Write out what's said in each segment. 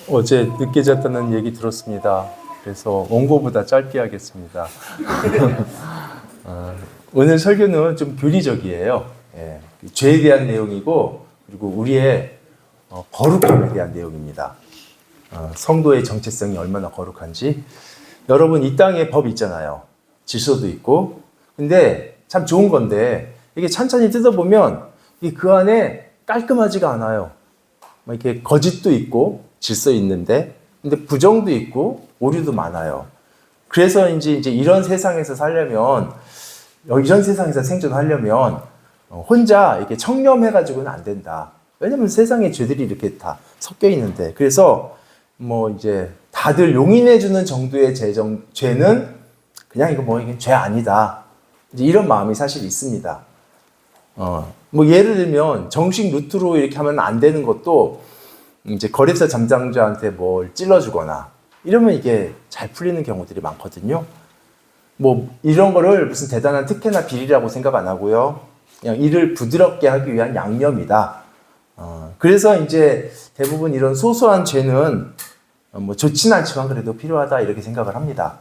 어제 늦게 잤다는 얘기 들었습니다. 그래서 원고보다 짧게 하겠습니다. 오늘 설교는 좀 교리적이에요. 예, 죄에 대한 내용이고, 그리고 우리의 거룩함에 대한 내용입니다. 성도의 정체성이 얼마나 거룩한지. 여러분, 이 땅에 법 있잖아요. 질서도 있고. 근데 참 좋은 건데, 이게 찬찬히 뜯어보면 그 안에 깔끔하지가 않아요. 이렇게 거짓도 있고, 질서 있는데, 근데 부정도 있고, 오류도 많아요. 그래서 이제 이런 세상에서 살려면, 이런 세상에서 생존하려면, 혼자 이렇게 청렴해가지고는 안 된다. 왜냐면 세상에 죄들이 이렇게 다 섞여 있는데. 그래서 이제 다들 용인해주는 정도의 죄는 그냥 이게 죄 아니다. 이제 이런 마음이 사실 있습니다. 예를 들면 정식 루트로 이렇게 하면 안 되는 것도 이제 거래처 담당자한테 뭘 찔러주거나 이러면 이게 잘 풀리는 경우들이 많거든요. 이런 거를 무슨 대단한 특혜나 비리라고 생각 안 하고요. 그냥 일을 부드럽게 하기 위한 양념이다. 그래서 이제 대부분 이런 소소한 죄는 좋진 않지만 그래도 필요하다 이렇게 생각을 합니다.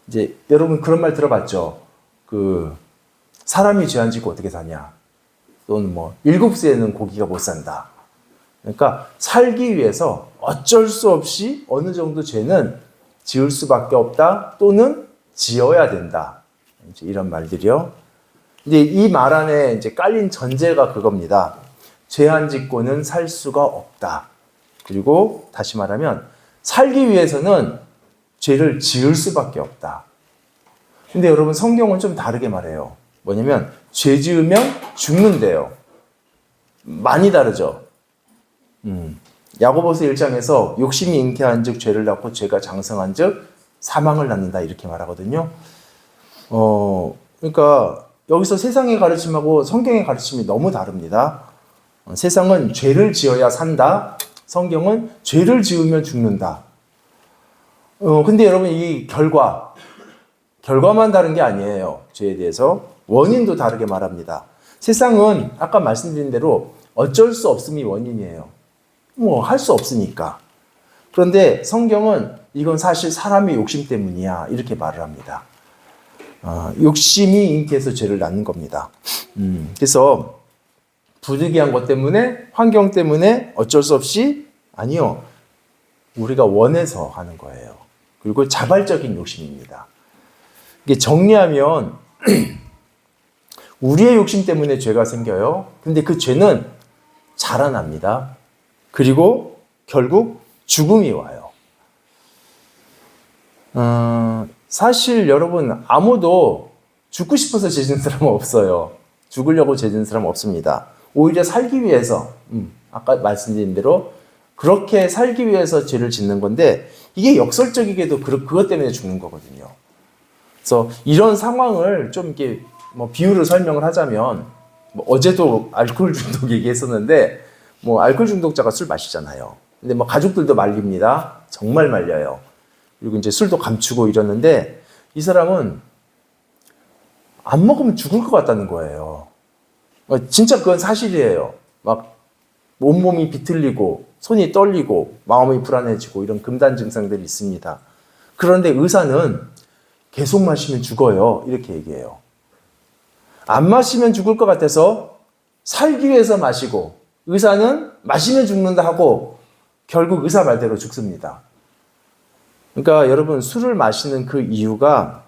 이제 여러분 그런 말 들어봤죠? 사람이 죄 안 짓고 어떻게 사냐? 또는 7새는 고기가 못 산다. 그러니까 살기 위해서 어쩔 수 없이 어느 정도 죄는 지을 수밖에 없다 또는 지어야 된다. 이제 이런 말들이요. 근데 이 말 안에 이제 깔린 전제가 그겁니다. 죄 안 짓고는 살 수가 없다. 그리고 다시 말하면 살기 위해서는 죄를 지을 수밖에 없다. 근데 여러분 성경은 좀 다르게 말해요. 뭐냐면 죄 지으면 죽는데요. 많이 다르죠. 야고보서 1장에서 욕심이 잉태한즉 죄를 낳고 죄가 장성한즉 사망을 낳는다 이렇게 말하거든요. 그러니까 여기서 세상의 가르침하고 성경의 가르침이 너무 다릅니다. 세상은 죄를 지어야 산다. 성경은 죄를 지으면 죽는다. 근데 여러분 이 결과만 다른 게 아니에요. 죄에 대해서 원인도 다르게 말합니다. 세상은 아까 말씀드린 대로 어쩔 수 없음이 원인이에요. 할 수 없으니까. 그런데 성경은 이건 사실 사람의 욕심 때문이야 이렇게 말을 합니다. 욕심이 잉태해서 죄를 낳는 겁니다. 그래서 부득이한 것 때문에 환경 때문에 어쩔 수 없이 아니요. 우리가 원해서 하는 거예요. 그리고 자발적인 욕심입니다. 이게 정리하면 우리의 욕심 때문에 죄가 생겨요. 근데 그 죄는 자라납니다. 그리고 결국 죽음이 와요. 사실 여러분 아무도 죽고 싶어서 죄 짓는 사람은 없어요. 죽으려고 죄 짓는 사람은 없습니다. 오히려 살기 위해서 아까 말씀드린 대로 그렇게 살기 위해서 죄를 짓는 건데 이게 역설적이게도 그것 때문에 죽는 거거든요. 그래서 이런 상황을 좀 이렇게 비유로 설명을 하자면 어제도 알코올 중독 얘기했었는데 알코올 중독자가 술 마시잖아요. 근데 가족들도 말립니다. 정말 말려요. 그리고 이제 술도 감추고 이러는데 이 사람은 안 먹으면 죽을 것 같다는 거예요. 진짜 그건 사실이에요. 온몸이 비틀리고 손이 떨리고 마음이 불안해지고 이런 금단 증상들이 있습니다. 그런데 의사는 계속 마시면 죽어요. 이렇게 얘기해요. 안 마시면 죽을 것 같아서 살기 위해서 마시고 의사는 마시면 죽는다 하고 결국 의사 말대로 죽습니다. 그러니까 여러분 술을 마시는 그 이유가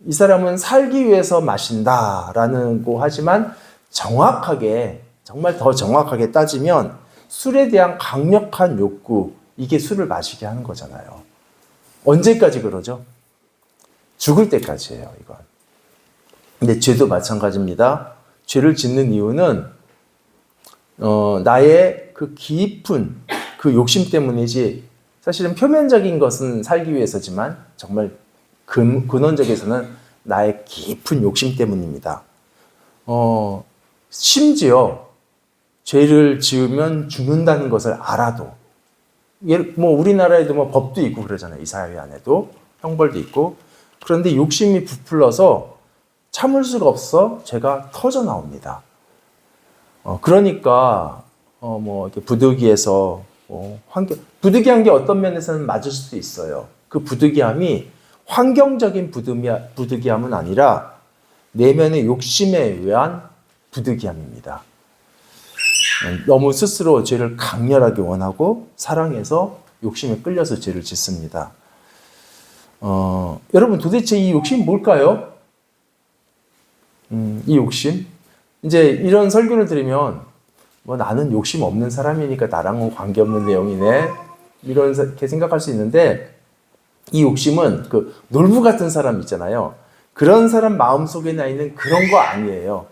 이 사람은 살기 위해서 마신다라는 거 하지만 정확하게 정말 더 정확하게 따지면 술에 대한 강력한 욕구 이게 술을 마시게 하는 거잖아요. 언제까지 그러죠? 죽을 때까지예요, 이건. 근데 죄도 마찬가지입니다. 죄를 짓는 이유는 나의 그 깊은 그 욕심 때문이지 사실은 표면적인 것은 살기 위해서지만 정말 근원적에서는 나의 깊은 욕심 때문입니다. 심지어 죄를 지으면 죽는다는 것을 알아도 우리나라에도 법도 있고 그러잖아요. 이 사회 안에도 형벌도 있고 그런데 욕심이 부풀러서 참을 수가 없어 죄가 터져 나옵니다. 그러니까 이렇게 부득이해서 부득이한 게 어떤 면에서는 맞을 수도 있어요. 그 부득이함이 환경적인 부득이함은 아니라 내면의 욕심에 의한 부득이함입니다. 너무 스스로 죄를 강렬하게 원하고 사랑해서 욕심에 끌려서 죄를 짓습니다. 여러분 도대체 이 욕심이 뭘까요? 이 욕심? 이제 이런 설교를 들으면 뭐 나는 욕심 없는 사람이니까 나랑은 관계없는 내용이네 이렇게 생각할 수 있는데 이 욕심은 그 놀부 같은 사람 있잖아요. 그런 사람 마음속에 나 있는 그런 거 아니에요.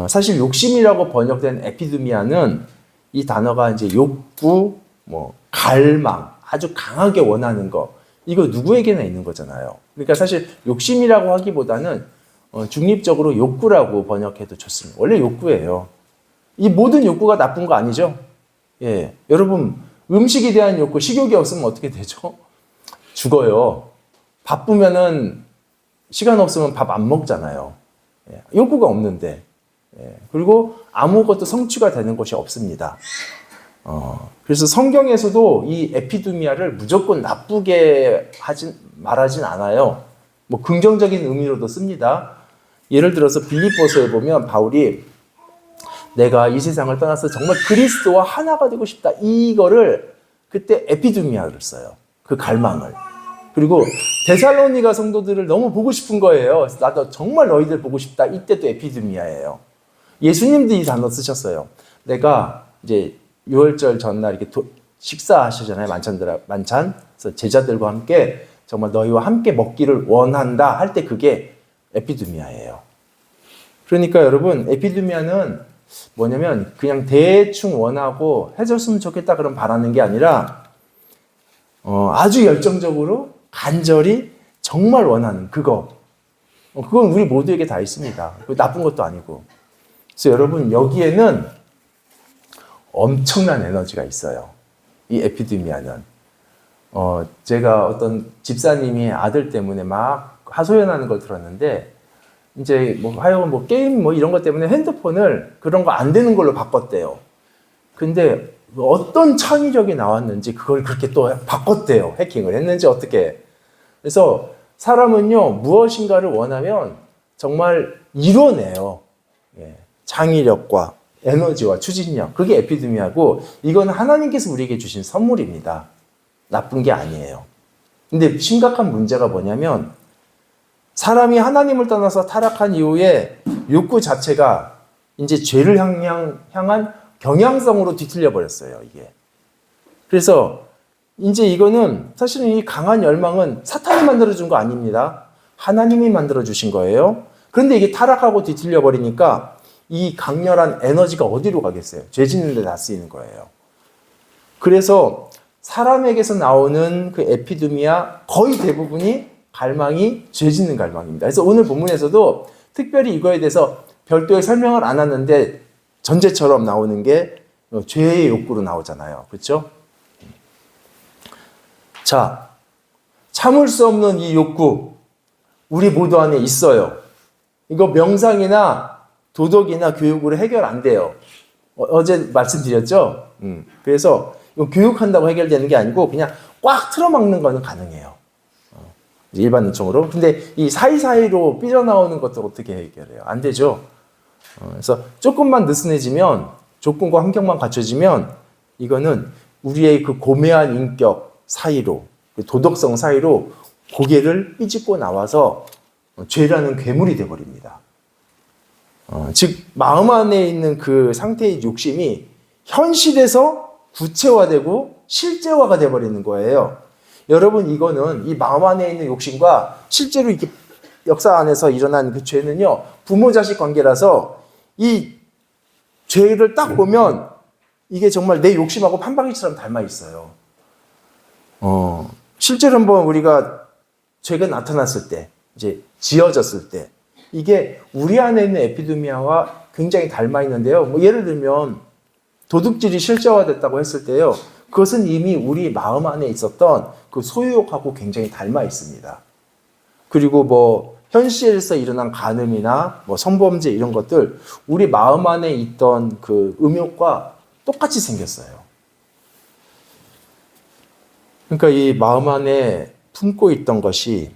사실 욕심이라고 번역된 에피드미아는 이 단어가 이제 욕구, 뭐 갈망, 아주 강하게 원하는 거 이거 누구에게나 있는 거잖아요. 그러니까 사실 욕심이라고 하기보다는 중립적으로 욕구라고 번역해도 좋습니다. 원래 욕구예요. 이 모든 욕구가 나쁜 거 아니죠? 예, 여러분 음식에 대한 욕구, 식욕이 없으면 어떻게 되죠? 죽어요. 바쁘면은 시간 없으면 밥 안 먹잖아요. 예, 욕구가 없는데. 예, 그리고 아무것도 성취가 되는 것이 없습니다. 그래서 성경에서도 이 에피두미아를 무조건 나쁘게 말하진 않아요. 뭐 긍정적인 의미로도 씁니다. 예를 들어서 빌립보서에 보면 바울이 내가 이 세상을 떠나서 정말 그리스도와 하나가 되고 싶다. 이거를 그때 에피두미아를 써요. 그 갈망을. 그리고 데살로니가 성도들을 너무 보고 싶은 거예요. 나도 정말 너희들 보고 싶다. 이때도 에피두미아예요. 예수님도 이 단어 쓰셨어요. 내가 이제 유월절 전날 이렇게 식사하시잖아요. 만찬. 그래서 제자들과 함께 정말 너희와 함께 먹기를 원한다 할 때 그게 에피두미아예요. 그러니까 여러분 에피두미아는 뭐냐면 그냥 대충 원하고 해줬으면 좋겠다 그런 바라는 게 아니라 아주 열정적으로 간절히 정말 원하는 그거. 그건 우리 모두에게 다 있습니다. 나쁜 것도 아니고. 그래서 여러분 여기에는 엄청난 에너지가 있어요. 이 에피드미아는. 제가 어떤 집사님이 아들 때문에 막 하소연하는 걸 들었는데 이제 뭐 하여간 뭐 게임 뭐 이런 것 때문에 핸드폰을 그런 거 안 되는 걸로 바꿨대요. 근데 어떤 창의력이 나왔는지 그걸 그렇게 또 바꿨대요. 해킹을 했는지 어떻게. 그래서 사람은요 무엇인가를 원하면 정말 이뤄내요. 예. 창의력과 에너지와 추진력. 그게 에피드미아고 이건 하나님께서 우리에게 주신 선물입니다. 나쁜 게 아니에요. 근데 심각한 문제가 뭐냐면 사람이 하나님을 떠나서 타락한 이후에 욕구 자체가 이제 죄를 향한 경향성으로 뒤틀려 버렸어요, 이게. 그래서 이제 이거는 사실은 이 강한 열망은 사탄이 만들어준 거 아닙니다. 하나님이 만들어주신 거예요. 그런데 이게 타락하고 뒤틀려 버리니까 이 강렬한 에너지가 어디로 가겠어요? 죄 짓는 데 다 쓰이는 거예요. 그래서 사람에게서 나오는 그 에피드미아 거의 대부분이 갈망이 죄 짓는 갈망입니다. 그래서 오늘 본문에서도 특별히 이거에 대해서 별도의 설명을 안 하는데 전제처럼 나오는 게 죄의 욕구로 나오잖아요. 그렇죠? 자, 참을 수 없는 이 욕구 우리 모두 안에 있어요. 이거 명상이나 도덕이나 교육으로 해결 안 돼요. 어제 말씀드렸죠? 그래서 이거 교육한다고 해결되는 게 아니고 그냥 꽉 틀어막는 거는 가능해요. 일반적으로. 근데 이 사이사이로 삐져나오는 것들 어떻게 해결해요? 안 되죠. 그래서 조금만 느슨해지면 조건과 환경만 갖춰지면 이거는 우리의 그 고매한 인격 사이로 그 도덕성 사이로 고개를 삐집고 나와서 죄라는 괴물이 돼버립니다. 즉 마음 안에 있는 그 상태의 욕심이 현실에서 구체화되고 실제화가 돼버리는 거예요. 여러분 이거는 이 마음 안에 있는 욕심과 실제로 이렇게 역사 안에서 일어난 그 죄는요 부모 자식 관계라서 이 죄를 딱 보면 이게 정말 내 욕심하고 판박이처럼 닮아 있어요. 실제로 한번 우리가 죄가 나타났을 때 이제 지어졌을 때 이게 우리 안에 있는 에피드미아와 굉장히 닮아 있는데요. 뭐 예를 들면 도둑질이 실제화됐다고 했을 때요. 그것은 이미 우리 마음 안에 있었던 그 소유욕하고 굉장히 닮아 있습니다. 그리고 뭐 현실에서 일어난 간음이나 뭐 성범죄 이런 것들 우리 마음 안에 있던 그 음욕과 똑같이 생겼어요. 그러니까 이 마음 안에 품고 있던 것이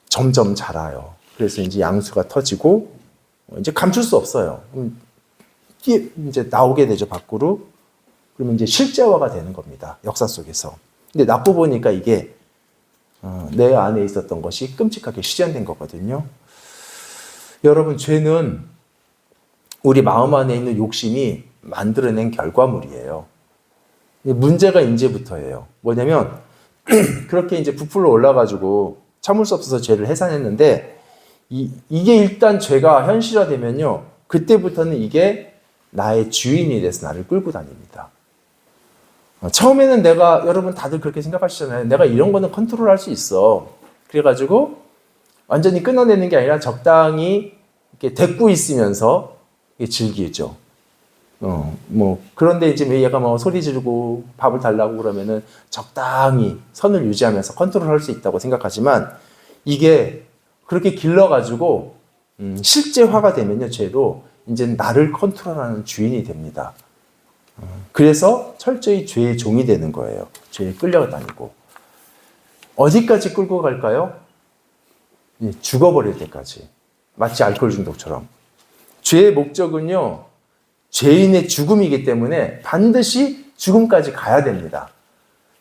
점점 자라요. 그래서 이제 양수가 터지고 이제 감출 수 없어요. 이게 이제 나오게 되죠, 밖으로. 그러면 이제 실제화가 되는 겁니다. 역사 속에서. 근데 나쁘 보니까 이게 내 안에 있었던 것이 끔찍하게 실현된 거거든요. 여러분, 죄는 우리 마음 안에 있는 욕심이 만들어낸 결과물이에요. 문제가 이제부터예요. 뭐냐면 그렇게 이제 부풀어 올라가지고 참을 수 없어서 죄를 해산했는데 이게 일단 죄가 현실화되면요, 그때부터는 이게 나의 주인이 돼서 나를 끌고 다닙니다. 처음에는 여러분 다들 그렇게 생각하시잖아요. 내가 이런 거는 컨트롤할 수 있어. 그래가지고 완전히 끊어내는 게 아니라 적당히 이렇게 데리고 있으면서 즐기죠. 그런데 이제 얘가 소리 지르고 밥을 달라고 그러면은 적당히 선을 유지하면서 컨트롤할 수 있다고 생각하지만 이게 그렇게 길러가지고 실제화가 되면요, 죄로 이제 나를 컨트롤하는 주인이 됩니다. 그래서 철저히 죄의 종이 되는 거예요. 죄에 끌려다니고. 어디까지 끌고 갈까요? 죽어버릴 때까지. 마치 알코올 중독처럼. 죄의 목적은요, 죄인의 죽음이기 때문에 반드시 죽음까지 가야 됩니다.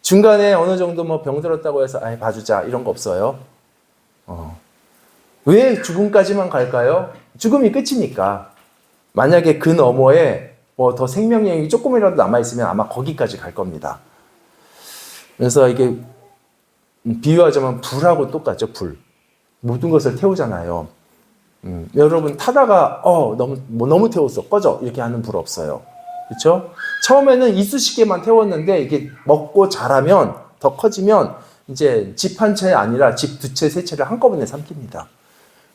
중간에 어느 정도 병들었다고 해서 봐주자 이런 거 없어요. 왜 죽음까지만 갈까요? 죽음이 끝이니까. 만약에 그 너머에 더 생명력이 조금이라도 남아있으면 아마 거기까지 갈 겁니다. 그래서 이게 비유하자면 불하고 똑같죠, 불. 모든 것을 태우잖아요. 여러분 타다가 너무 태웠어, 꺼져 이렇게 하는 불 없어요. 그렇죠? 처음에는 이쑤시개만 태웠는데 이게 먹고 자라면 더 커지면 이제 집 한 채 아니라 집 두 채, 세 채를 한꺼번에 삼킵니다.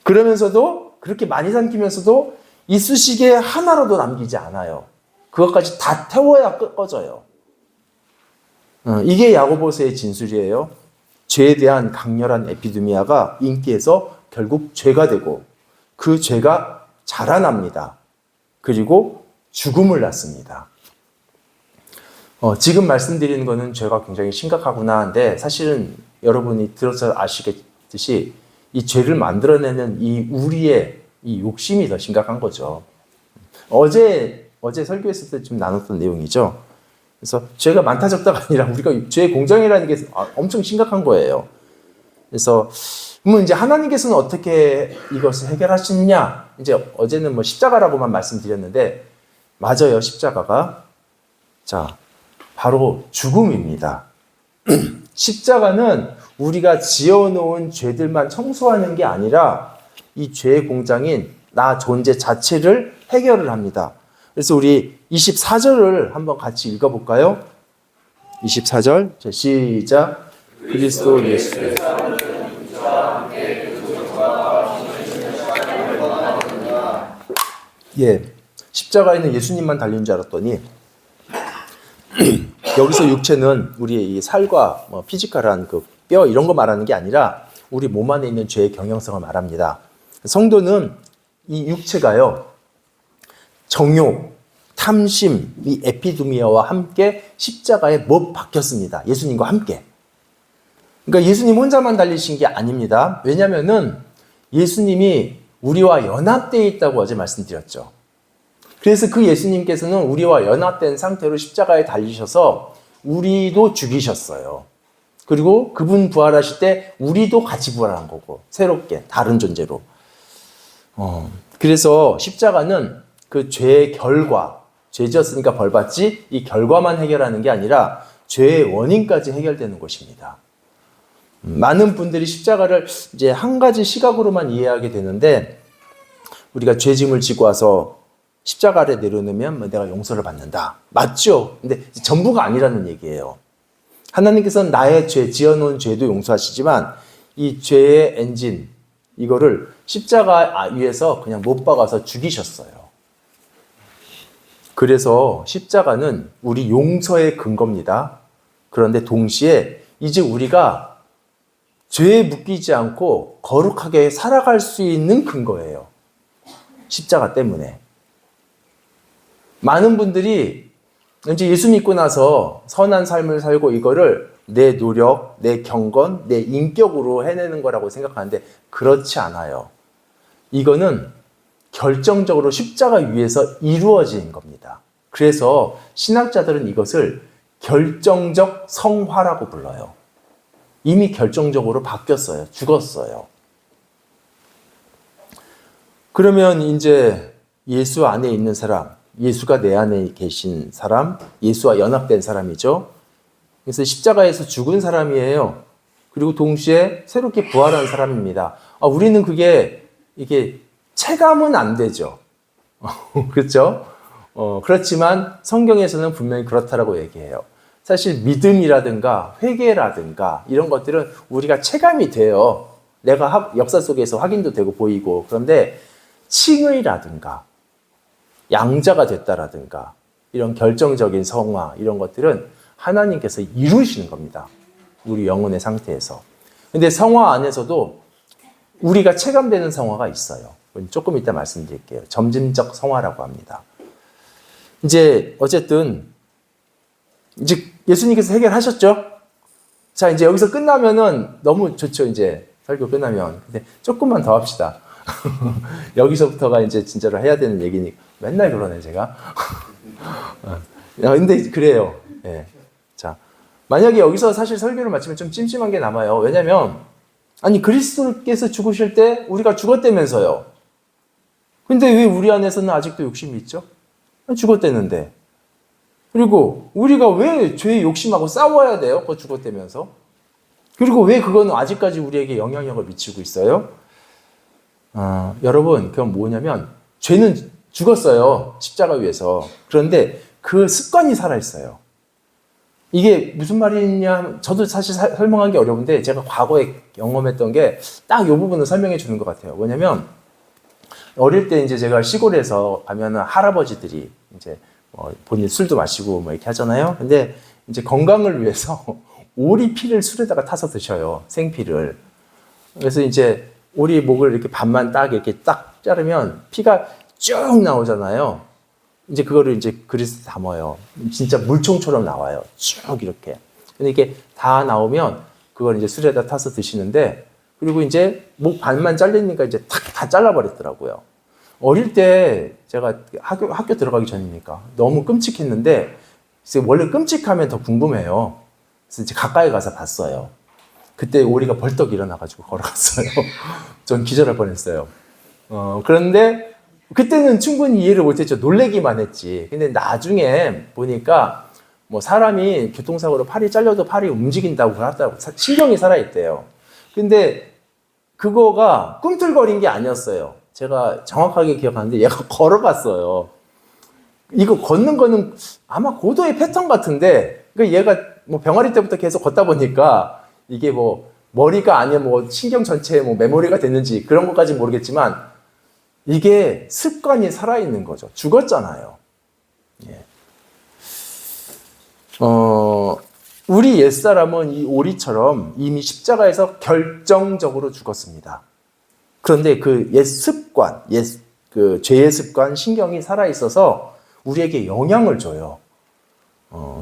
그러면서도 그렇게 많이 삼키면서도 이쑤시개 하나로도 남기지 않아요. 그것까지 다 태워야 꺼져요. 이게 야고보서의 진술이에요. 죄에 대한 강렬한 에피드미아가 인기에서 결국 죄가 되고 그 죄가 자라납니다. 그리고 죽음을 낳습니다. 지금 말씀드리는 거는 죄가 굉장히 심각하구나 하는데 사실은 여러분이 들어서 아시겠듯이 이 죄를 만들어내는 이 우리의 이 욕심이 더 심각한 거죠. 어제 설교했을 때 좀 나눴던 내용이죠. 그래서 죄가 많다 적다가 아니라 우리가 죄의 공정이라는 게 엄청 심각한 거예요. 그래서 그러면 이제 하나님께서는 어떻게 이것을 해결하시느냐? 이제 어제는 십자가라고만 말씀드렸는데 맞아요, 십자가가. 자, 바로 죽음입니다. 십자가는 우리가 지어놓은 죄들만 청소하는 게 아니라 이 죄의 공장인 나 존재 자체를 해결을 합니다. 그래서 우리 24절을 한번 같이 읽어볼까요? 24절, 자, 시작. 그리스도 예수의 십자가에는 예수님만 달린 줄 알았더니 여기서 육체는 우리의 이 살과 피지컬한 그 뼈 이런 거 말하는 게 아니라 우리 몸 안에 있는 죄의 경영성을 말합니다. 성도는 이 육체가요, 정욕, 탐심, 이 에피드미아와 함께 십자가에 못 박혔습니다. 예수님과 함께. 그러니까 예수님 혼자만 달리신 게 아닙니다. 왜냐면은 예수님이 우리와 연합되어 있다고 어제 말씀드렸죠. 그래서 그 예수님께서는 우리와 연합된 상태로 십자가에 달리셔서 우리도 죽이셨어요. 그리고 그분 부활하실 때 우리도 같이 부활한 거고, 새롭게 다른 존재로. 그래서 십자가는 그 죄의 결과, 죄 지었으니까 벌 받지, 이 결과만 해결하는 게 아니라 죄의 원인까지 해결되는 것입니다. 많은 분들이 십자가를 이제 한 가지 시각으로만 이해하게 되는데, 우리가 죄짐을 지고 와서 십자가 아래 내려놓으면 내가 용서를 받는다. 맞죠? 근데 전부가 아니라는 얘기예요. 하나님께서는 나의 죄, 지어놓은 죄도 용서하시지만 이 죄의 엔진, 이거를 십자가 위에서 그냥 못 박아서 죽이셨어요. 그래서 십자가는 우리 용서의 근거입니다. 그런데 동시에 이제 우리가 죄에 묶이지 않고 거룩하게 살아갈 수 있는 근거예요. 십자가 때문에. 많은 분들이 이제 예수 믿고 나서 선한 삶을 살고 이거를 내 노력, 내 경건, 내 인격으로 해내는 거라고 생각하는데 그렇지 않아요. 이거는 결정적으로 십자가 위에서 이루어진 겁니다. 그래서 신학자들은 이것을 결정적 성화라고 불러요. 이미 결정적으로 바뀌었어요. 죽었어요. 그러면 이제 예수 안에 있는 사람, 예수가 내 안에 계신 사람, 예수와 연합된 사람이죠. 그래서 십자가에서 죽은 사람이에요. 그리고 동시에 새롭게 부활한 사람입니다. 우리는 이게 체감은 안 되죠. 그렇죠? 그렇지만 성경에서는 분명히 그렇다라고 얘기해요. 사실 믿음이라든가 회개라든가 이런 것들은 우리가 체감이 돼요. 내가 역사 속에서 확인도 되고 보이고. 그런데 칭의라든가 양자가 됐다라든가 이런 결정적인 성화 이런 것들은 하나님께서 이루시는 겁니다. 우리 영혼의 상태에서. 근데 성화 안에서도 우리가 체감되는 성화가 있어요. 조금 이따 말씀드릴게요. 점진적 성화라고 합니다. 이제 어쨌든 이제 예수님께서 해결하셨죠? 자, 이제 여기서 끝나면은 너무 좋죠. 이제 설교 끝나면. 근데 조금만 더 합시다. 여기서부터가 이제 진짜로 해야 되는 얘기니까 맨날 그러네 제가. 근데 그래요. 예. 자, 만약에 여기서 사실 설교를 마치면 좀 찜찜한 게 남아요. 왜냐면 아니 그리스도께서 죽으실 때 우리가 죽었다면서요. 근데 왜 우리 안에서는 아직도 욕심이 있죠? 죽었다는데. 그리고 우리가 왜 죄의 욕심하고 싸워야 돼요? 그거 죽었다면서. 그리고 왜 그거는 아직까지 우리에게 영향력을 미치고 있어요? 여러분, 그건 뭐냐면 죄는 죽었어요. 십자가 위에서. 그런데 그 습관이 살아있어요. 이게 무슨 말이냐, 저도 사실 설명하기 어려운데 제가 과거에 경험했던 게 딱 이 부분을 설명해 주는 것 같아요. 뭐냐면 어릴 때 이제 제가 시골에서 가면은 할아버지들이 이제 본인 술도 마시고 뭐 이렇게 하잖아요. 근데 이제 건강을 위해서 오리 피를 술에다가 타서 드셔요. 생피를. 그래서 이제 오리 목을 이렇게 반만 딱 이렇게 딱 자르면 피가 쭉 나오잖아요. 이제 그거를 이제 그릇에 담아요. 진짜 물총처럼 나와요. 쭉 이렇게. 근데 이게 다 나오면 그걸 이제 술에다 타서 드시는데, 그리고 이제 목 반만 잘리니까 이제 탁 다 잘라버렸더라고요. 어릴 때 제가 학교 들어가기 전이니까 너무 끔찍했는데, 원래 끔찍하면 더 궁금해요. 그래서 이제 가까이 가서 봤어요. 그때 오리가 벌떡 일어나가지고 걸어갔어요. 전 기절할 뻔했어요. 그런데 그때는 충분히 이해를 못했죠. 놀래기만 했지. 근데 나중에 보니까 뭐 사람이 교통사고로 팔이 잘려도 팔이 움직인다고 하더라고. 신경이 살아있대요. 근데 그거가 꿈틀거린 게 아니었어요. 제가 정확하게 기억하는데 얘가 걸어갔어요. 이거 걷는 거는 아마 고도의 패턴 같은데, 그러니까 얘가 뭐 병아리 때부터 계속 걷다 보니까 이게 뭐 머리가 아니면 뭐 신경 전체에 뭐 메모리가 됐는지 그런 것까지 모르겠지만 이게 습관이 살아있는 거죠. 죽었잖아요. 예. 우리 옛사람은 이 오리처럼 이미 십자가에서 결정적으로 죽었습니다. 그런데 그 옛 습관, 그 죄의 습관, 신경이 살아있어서 우리에게 영향을 줘요.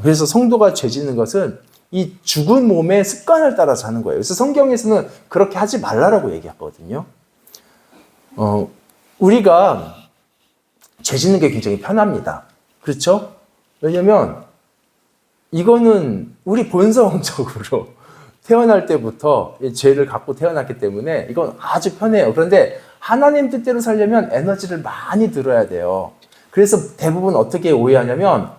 그래서 성도가 죄 짓는 것은 이 죽은 몸의 습관을 따라 사는 거예요. 그래서 성경에서는 그렇게 하지 말라라고 얘기하거든요. 우리가 죄 짓는 게 굉장히 편합니다. 그렇죠? 왜냐면 이거는 우리 본성적으로 태어날 때부터 죄를 갖고 태어났기 때문에 이건 아주 편해요. 그런데 하나님 뜻대로 살려면 에너지를 많이 들어야 돼요. 그래서 대부분 어떻게 오해하냐면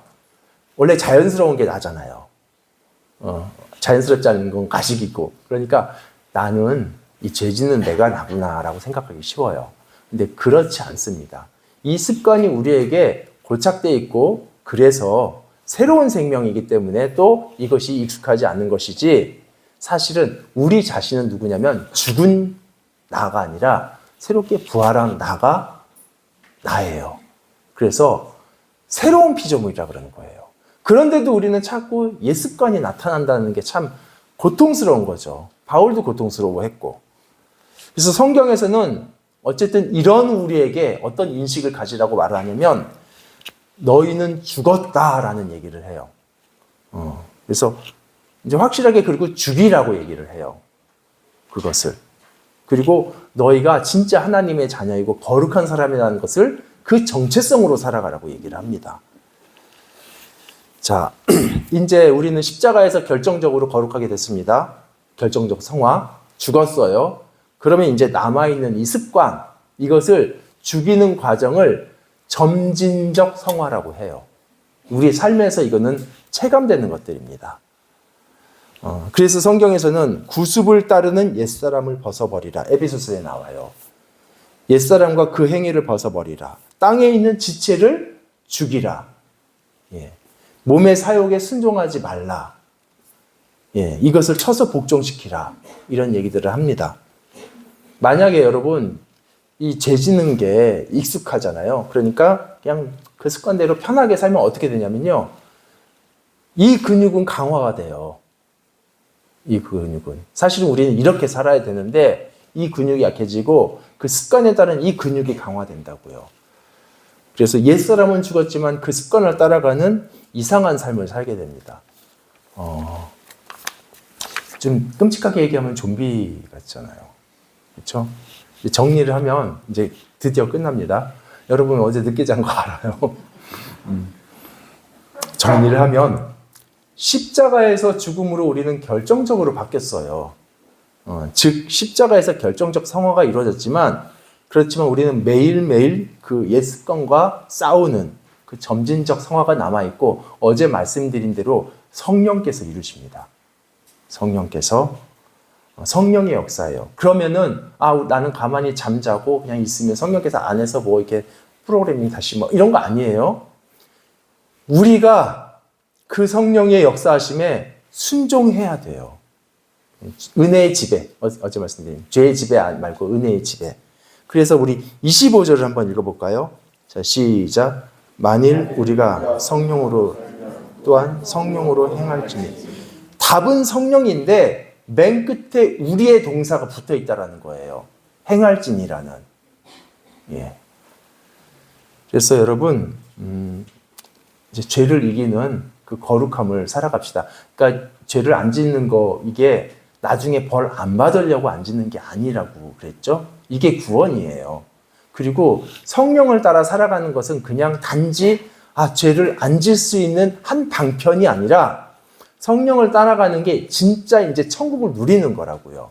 원래 자연스러운 게 나잖아요. 자연스럽지 않은 건 가식이고. 그러니까 나는 이 죄 짓는 내가 나구나라고 생각하기 쉬워요. 근데 그렇지 않습니다. 이 습관이 우리에게 고착되어 있고 그래서 새로운 생명이기 때문에 또 이것이 익숙하지 않는 것이지, 사실은 우리 자신은 누구냐면 죽은 나가 아니라 새롭게 부활한 나가 나예요. 그래서 새로운 피조물이라 그러는 거예요. 그런데도 우리는 자꾸 옛 습관이 나타난다는 게 참 고통스러운 거죠. 바울도 고통스러워했고. 그래서 성경에서는 어쨌든 이런 우리에게 어떤 인식을 가지라고 말을 하냐면 너희는 죽었다라는 얘기를 해요. 그래서 이제 확실하게 그리고 죽이라고 얘기를 해요. 그것을. 그리고 너희가 진짜 하나님의 자녀이고 거룩한 사람이라는 것을 그 정체성으로 살아가라고 얘기를 합니다. 자, 이제 우리는 십자가에서 결정적으로 거룩하게 됐습니다. 결정적 성화. 죽었어요. 그러면 이제 남아있는 이 습관, 이것을 죽이는 과정을 점진적 성화라고 해요. 우리 삶에서 이거는 체감되는 것들입니다. 그래서 성경에서는 구습을 따르는 옛사람을 벗어버리라. 에베소서에 나와요. 옛사람과 그 행위를 벗어버리라. 땅에 있는 지체를 죽이라. 예. 몸의 사욕에 순종하지 말라. 예. 이것을 쳐서 복종시키라. 이런 얘기들을 합니다. 만약에 여러분 이 재지는 게 익숙하잖아요. 그러니까 그냥 그 습관대로 편하게 살면 어떻게 되냐면요. 이 근육은 강화가 돼요. 이 근육은. 사실은 우리는 이렇게 살아야 되는데 이 근육이 약해지고 그 습관에 따른 이 근육이 강화된다고요. 그래서 옛사람은 죽었지만 그 습관을 따라가는 이상한 삶을 살게 됩니다. 좀 끔찍하게 얘기하면 좀비 같잖아요. 그렇죠? 정리를 하면 이제 드디어 끝납니다. 여러분 어제 늦게 잔 거 알아요? 정리를 하면 십자가에서 죽음으로 우리는 결정적으로 바뀌었어요. 즉 십자가에서 결정적 성화가 이루어졌지만 그렇지만 우리는 매일매일 그 옛 습관과 싸우는 그 점진적 성화가 남아있고 어제 말씀드린 대로 성령께서 이루십니다. 성령의 역사예요. 그러면은 나는 가만히 잠자고 그냥 있으면 성령께서 안에서 뭐 이렇게 프로그래밍 다시 뭐 이런 거 아니에요. 우리가 그 성령의 역사하심에 순종해야 돼요. 은혜의 지배, 어제 말씀드린 죄의 지배 말고 은혜의 지배. 그래서 우리 25절을 한번 읽어볼까요? 자, 시작. 만일 우리가 성령으로 또한 성령으로 행할지니. 답은 성령인데 맨 끝에 우리의 동사가 붙어 있다라는 거예요. 행할지니라는. 예. 그래서 여러분, 이제 죄를 이기는 그 거룩함을 살아갑시다. 그러니까 죄를 안 짓는 거, 이게 나중에 벌 안 받으려고 안 짓는 게 아니라고 그랬죠? 이게 구원이에요. 그리고 성령을 따라 살아가는 것은 그냥 단지 죄를 안 질 수 있는 한 방편이 아니라 성령을 따라가는 게 진짜 이제 천국을 누리는 거라고요.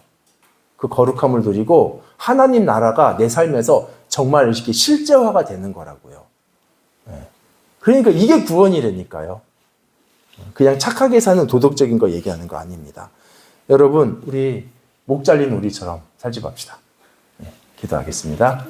그 거룩함을 누리고 하나님 나라가 내 삶에서 정말 이렇게 실제화가 되는 거라고요. 그러니까 이게 구원이라니까요. 그냥 착하게 사는 도덕적인 거 얘기하는 거 아닙니다. 여러분, 우리 목 잘린 우리처럼 살지 맙시다. 기도하겠습니다.